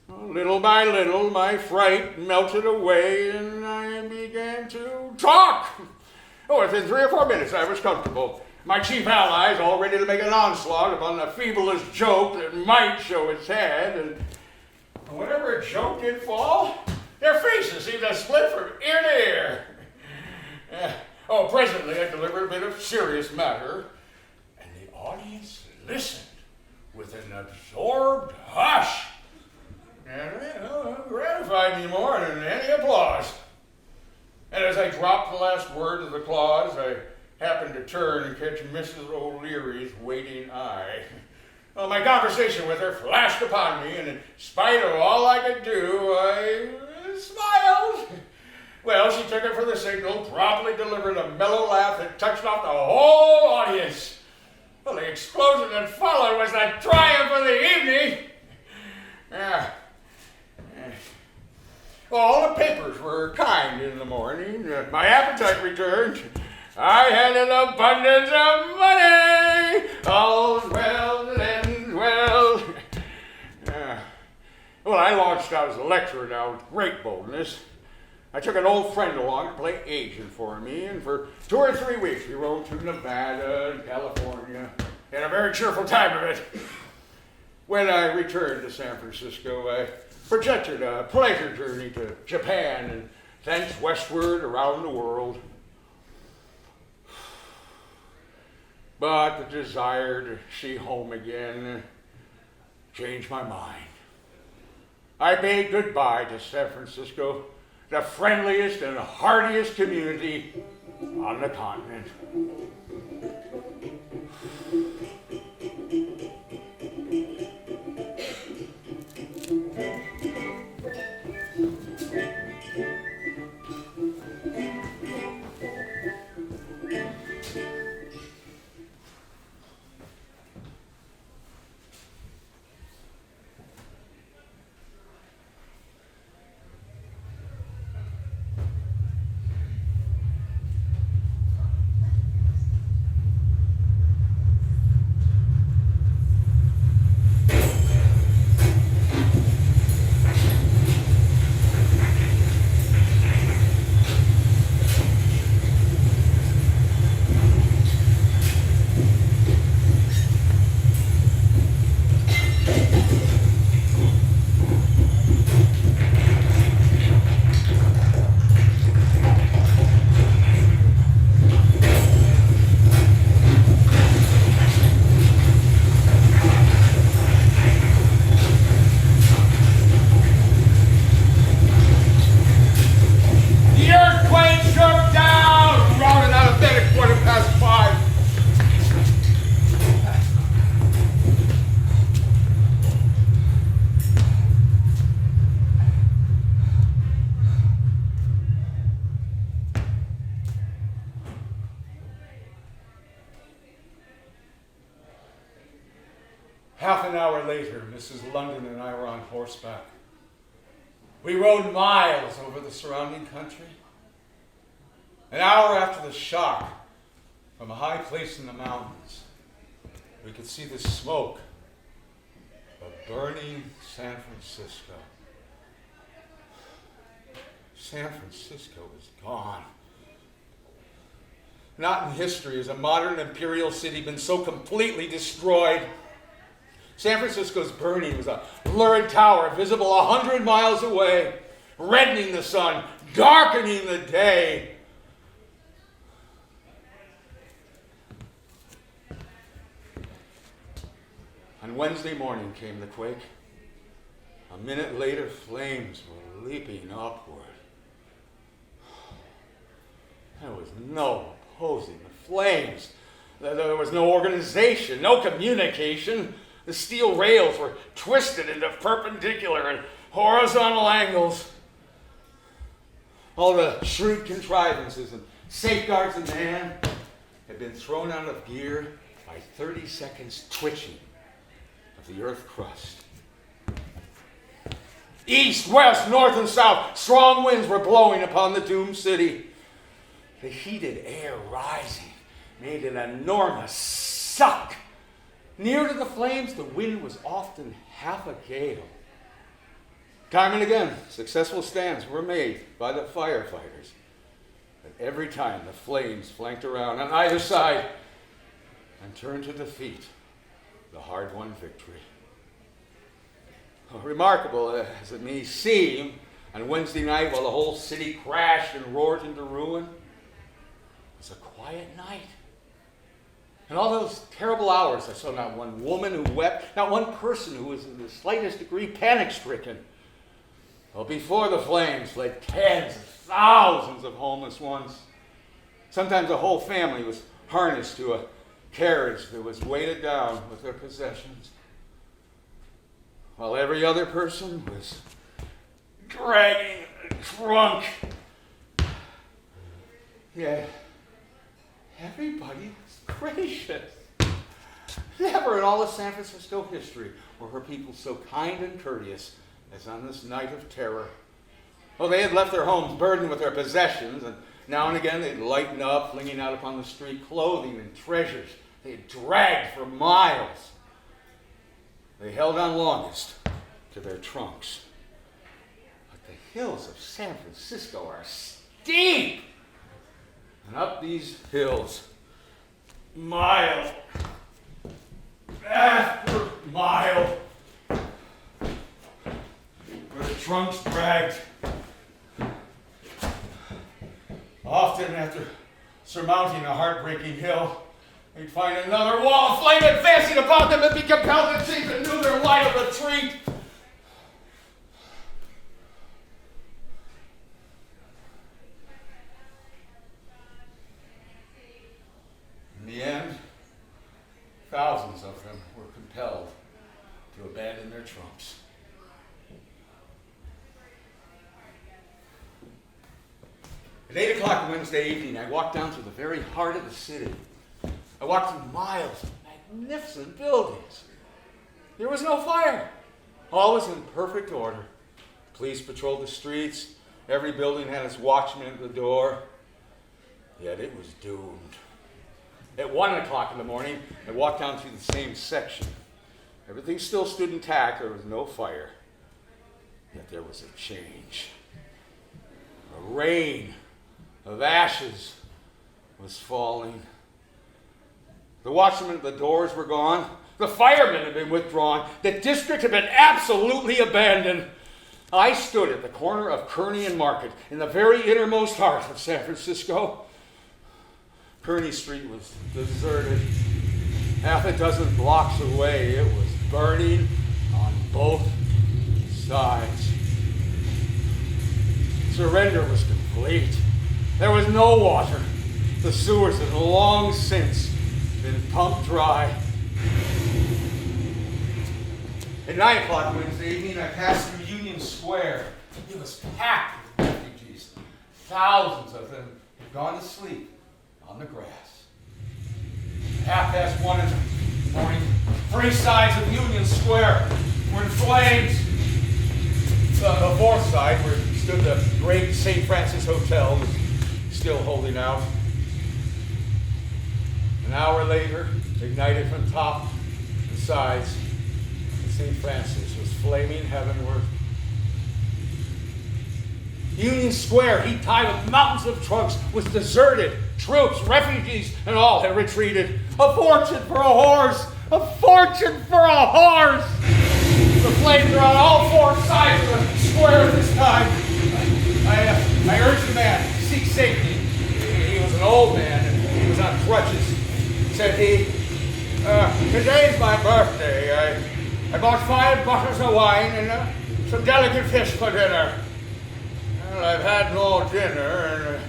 Speaker 1: little by little my fright melted away and I began to talk. Within 3 or 4 minutes I was comfortable. My chief allies all ready to make an onslaught upon the feeblest joke that might show its head, and whenever a joke did fall, their faces seemed to split from ear to ear. Presently I delivered a bit of serious matter, and the audience listened with an absorbed hush. And it gratified me more than any applause. And as I dropped the last word of the clause, I happened to turn and catch Mrs. O'Leary's waiting eye. Well, my conversation with her flashed upon me, and in spite of all I could do, I smiled. Well, she took it for the signal, promptly delivered a mellow laugh that touched off the whole audience. Well, the explosion that followed was the triumph of the evening. Well, all the papers were kind in the morning. My appetite returned. I had an abundance of money. All's well that ends well. Well, I launched out as a lecturer now with great boldness. I took an old friend along to play agent for me, and for 2 or 3 weeks we rode through Nevada and California. Had a very cheerful time of it. When I returned to San Francisco, I projected a pleasure journey to Japan and thence westward around the world. But the desire to see home again changed my mind. I bade goodbye to San Francisco, the friendliest and hardiest community on the continent. Half an hour later, Mrs. London and I were on horseback. We rode miles over the surrounding country. An hour after the shock, from a high place in the mountains, we could see the smoke of burning San Francisco. San Francisco is gone. Not in history has a modern imperial city been so completely destroyed. San Francisco's burning was a lurid tower visible 100 miles away, reddening the sun, darkening the day. On Wednesday morning came the quake. A minute later, flames were leaping upward. There was no opposing the flames. There was no organization, no communication. The steel rails were twisted into perpendicular and horizontal angles. All the shrewd contrivances and safeguards in man had been thrown out of gear by 30 seconds twitching of the earth crust. East, west, north, and south, strong winds were blowing upon the doomed city. The heated air rising made an enormous suck. Near to the flames, the wind was often half a gale. Time and again, successful stands were made by the firefighters. But every time the flames flanked around on either side and turned to defeat the hard-won victory. Remarkable as it may seem, on Wednesday night, while the whole city crashed and roared into ruin, it was a quiet night. In all those terrible hours, I saw not one woman who wept, not one person who was in the slightest degree panic-stricken. Well, before the flames lay tens of thousands of homeless ones. Sometimes a whole family was harnessed to a carriage that was weighted down with their possessions, while every other person was dragging a trunk. Yet everybody was gracious. Never in all of San Francisco history were her people so kind and courteous as on this night of terror. Oh, they had left their homes burdened with their possessions, and now and again they'd lighten up, flinging out upon the street clothing and treasures they had dragged for miles. They held on longest to their trunks. But the hills of San Francisco are steep. And up these hills, mile after mile, where the trunks dragged. Often after surmounting a heartbreaking hill, they'd find another wall of flame advancing upon them and be compelled to seek anew their line of retreat. In the end, thousands of them were compelled to abandon their trunks. At 8 o'clock Wednesday evening, I walked down through the very heart of the city. I walked through miles of magnificent buildings. There was no fire. All was in perfect order. Police patrolled the streets. Every building had its watchman at the door. Yet it was doomed. At 1 o'clock in the morning, I walked down through the same section. Everything still stood intact. There was no fire. Yet there was a change. A rain of ashes was falling. The watchmen at the doors were gone. The firemen had been withdrawn. The district had been absolutely abandoned. I stood at the corner of Kearny and Market in the very innermost heart of San Francisco. Kearny Street was deserted. Half a dozen blocks away, it was burning on both sides. Surrender was complete. There was no water. The sewers had long since been pumped dry. At 9 o'clock Wednesday evening, I passed through Union Square. It was packed with refugees. Thousands of them had gone to sleep on the grass. 1:30 in the morning,
Speaker 3: Three sides of Union Square were in flames. The fourth side, where stood the great St. Francis Hotel, was still holding out. An hour later, ignited from top and sides, St. Francis was flaming heavenward. Union Square, heaped high with mountains of trunks, was deserted. Troops, refugees, and all had retreated. A fortune for a horse! A fortune for a horse! The flames are on all four sides of the square at this time. I urged the man to seek safety. He was an old man and he was on crutches. Said he, today's my birthday. I bought 5 bottles of wine and some delicate fish for dinner. Well, I've had no dinner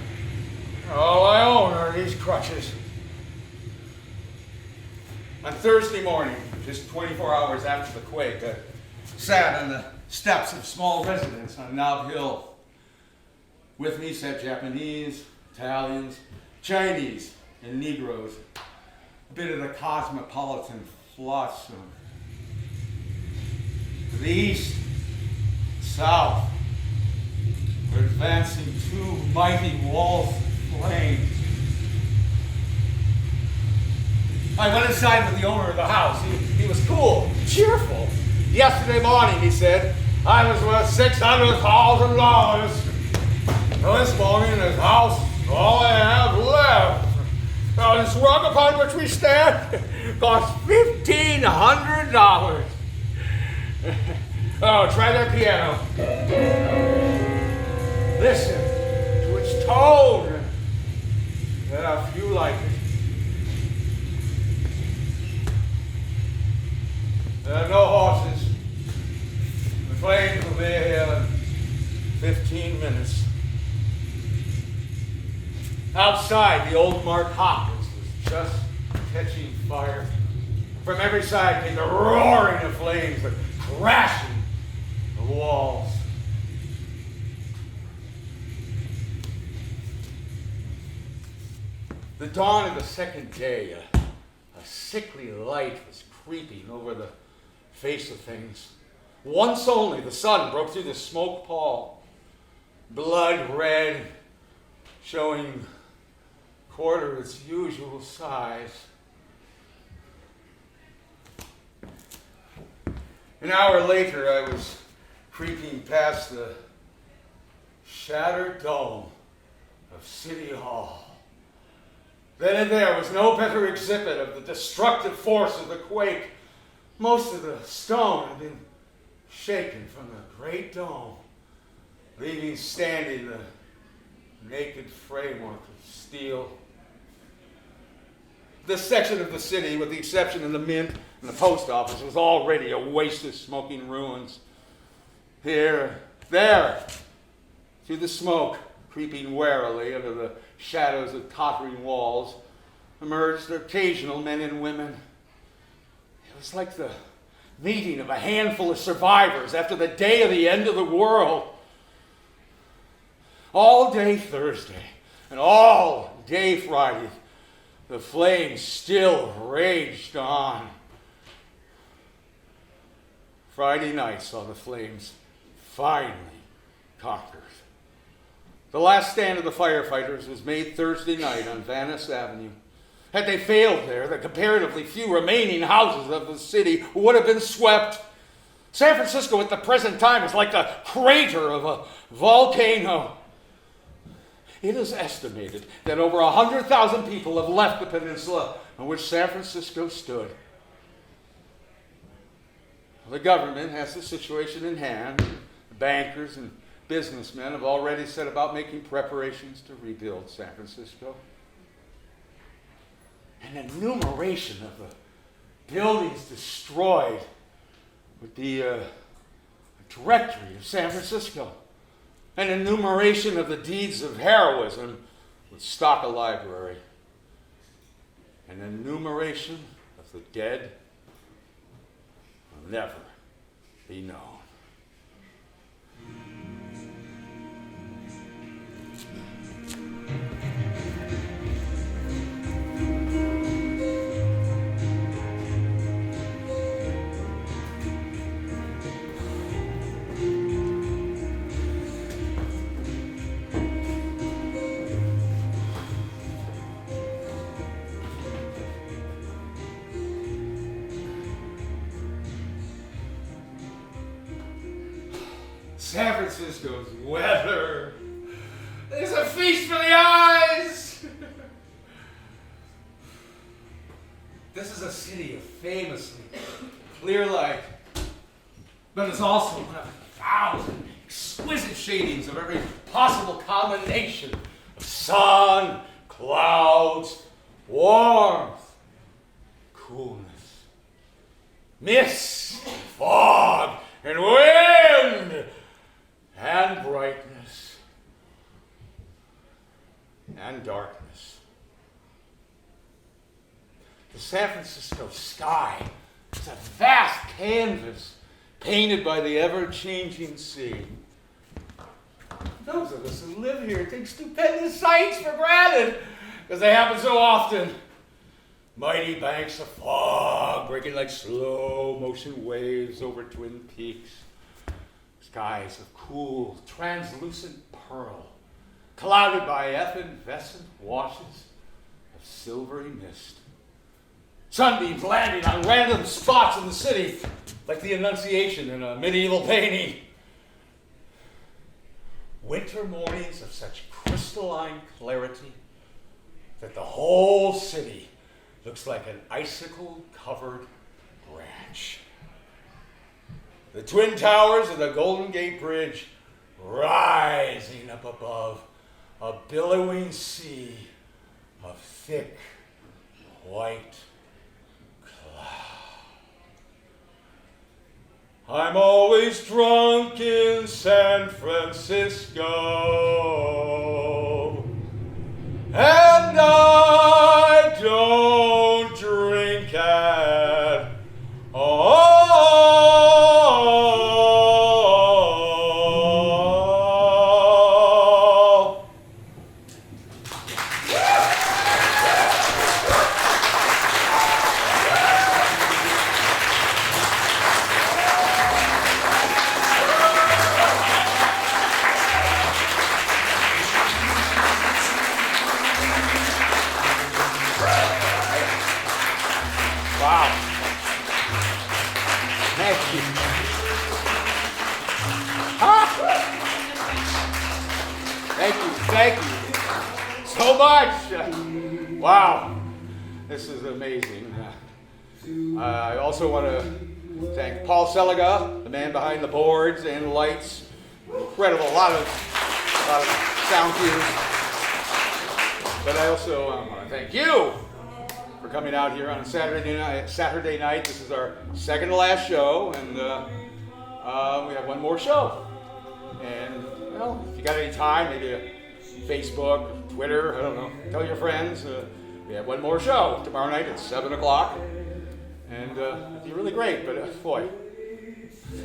Speaker 3: and all I own are these crutches. On Thursday morning, just 24 hours after the quake, I sat on the steps of small residence on Nob Hill. With me sat Japanese, Italians, Chinese, and Negroes. A bit of the cosmopolitan flotsam. To the east, south, were advancing 2 mighty walls of flame. I went inside with the owner of the house. He was cool, cheerful. Yesterday morning, he said, I was worth $600,000. Well, this morning, this house is all I have left. Now, this rug upon which we stand cost $1,500. Oh, try that piano. Listen to its tone. Yeah, if you like it. There are no horses. The flames will be here in 15 minutes. Outside, the old Mark Hopkins was just catching fire. From every side came the roaring of flames, the crashing of walls. The dawn of the second day, a sickly light was creeping over the face of things. Once only the sun broke through the smoke pall, blood red, showing quarter its usual size. An hour later, I was creeping past the shattered dome of City Hall. Then and there was no better exhibit of the destructive force of the quake. Most of the stone had been shaken from the great dome, leaving standing the naked framework of steel. This section of the city, with the exception of the mint and the post office, was already a waste of smoking ruins. Here, there, through the smoke, creeping warily under the shadows of tottering walls, emerged occasional men and women. It was like the meeting of a handful of survivors after the day of the end of the world. All day Thursday and all day Friday, the flames still raged on. Friday night saw the flames finally conquered. The last stand of the firefighters was made Thursday night on Venice Avenue. Had they failed there, the comparatively few remaining houses of the city would have been swept. San Francisco at the present time is like the crater of a volcano. It is estimated that over 100,000 people have left the peninsula on which San Francisco stood. The government has the situation in hand. The bankers and businessmen have already set about making preparations to rebuild San Francisco. An enumeration of the buildings destroyed would be a directory of San Francisco. An enumeration of the deeds of heroism would stock a library. An enumeration of the dead will never be known.
Speaker 1: San Francisco's weather is a feast for the eyes. This is a city of famously clear light, but it's also one of 1,000 exquisite shadings of every possible combination of sun, clouds, warmth, coolness, mist, fog, and wind, and brightness, and darkness. The San Francisco sky is a vast canvas painted by the ever-changing sea. Those of us who live here take stupendous sights for granted because they happen so often. Mighty banks of fog breaking like slow-motion waves over Twin Peaks. Skies of cool, translucent pearl, clouded by effervescent washes of silvery mist. Sunbeams landing on random spots in the city, like the Annunciation in a medieval painting. Winter mornings of such crystalline clarity that the whole city looks like an icicle-covered branch. The Twin Towers of the Golden Gate Bridge rising up above a billowing sea of thick, white cloud. I'm always drunk in San Francisco, and I don't drink at all. Thank you so much. Wow, this is amazing. I also want to thank Paul Seliga, the man behind the boards and lights. Incredible, a lot of sound cues. But I also want to thank you for coming out here on Saturday night. This is our second to last show, and we have one more show. And well, if you got any time, maybe Facebook, Twitter, I don't know, tell your friends. We have one more show tomorrow night at 7 o'clock. And it'd be really great, but boy,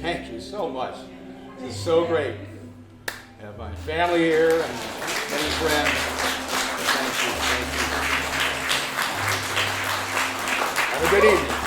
Speaker 1: thank you so much. This is so great. I have my family here and many friends. Thank you. Have a good evening.